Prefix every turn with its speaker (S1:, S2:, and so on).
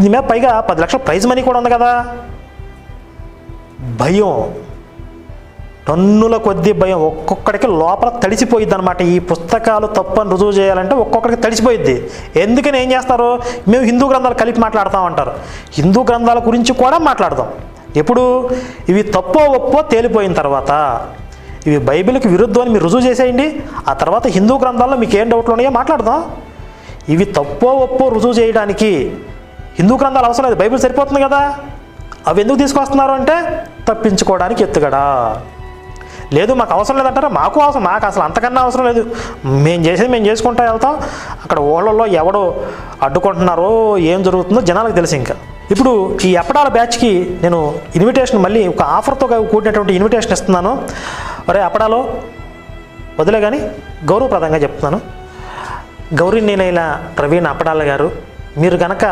S1: నీ మీద పైగా 10 లక్షల ప్రైజ్ మనీ కూడా ఉంది కదా. భయం, టన్నుల కొద్ది భయం, ఒక్కొక్కడికి లోపల తడిసిపోయిద్ది అనమాట. ఈ పుస్తకాలు తప్పని రుజువు చేయాలంటే ఒక్కొక్కడికి తడిసిపోయిద్ది. ఎందుకని ఏం చేస్తారు, మేము హిందూ గ్రంథాలు కలిపి మాట్లాడతాం అంటారు. హిందూ గ్రంథాల గురించి కూడా మాట్లాడదాం. ఎప్పుడు ఇవి తప్పో ఒప్పో తేలిపోయిన తర్వాత, ఇవి బైబిల్కి విరుద్ధం అని మీరు రుజువు చేసేయండి. ఆ తర్వాత హిందూ గ్రంథాల్లో మీకు ఏం డౌట్లు ఉన్నాయో మాట్లాడదాం. ఇవి తప్పో ఒప్పో రుజువు చేయడానికి హిందూ గ్రంథాలు అవసరం లేదు, బైబిల్ సరిపోతుంది కదా. అవి ఎందుకు తీసుకొస్తున్నారు అంటే తప్పించుకోవడానికి ఎత్తుగడా. లేదు మాకు అవసరం లేదంటారా, మాకు అవసరం, మాకు అసలు అంతకన్నా అవసరం లేదు, మేము చేసేది మేము చేసుకుంటూ వెళ్తాం. అక్కడ ఊళ్ళల్లో ఎవడో అడ్డుకుంటున్నారో ఏం జరుగుతుందో జనాలకు తెలుసు. ఇంకా ఇప్పుడు ఈ అప్పడాల బ్యాచ్కి నేను ఇన్విటేషన్, మళ్ళీ ఒక ఆఫర్తో కూడినటువంటి ఇన్విటేషన్ ఇస్తున్నాను. అరే అప్పడాలో వదిలే కానీ గౌరవప్రదంగా చెప్తున్నాను. గౌరవనీయులైన ప్రవీణ్ అప్పడాల గారు, మీరు కనుక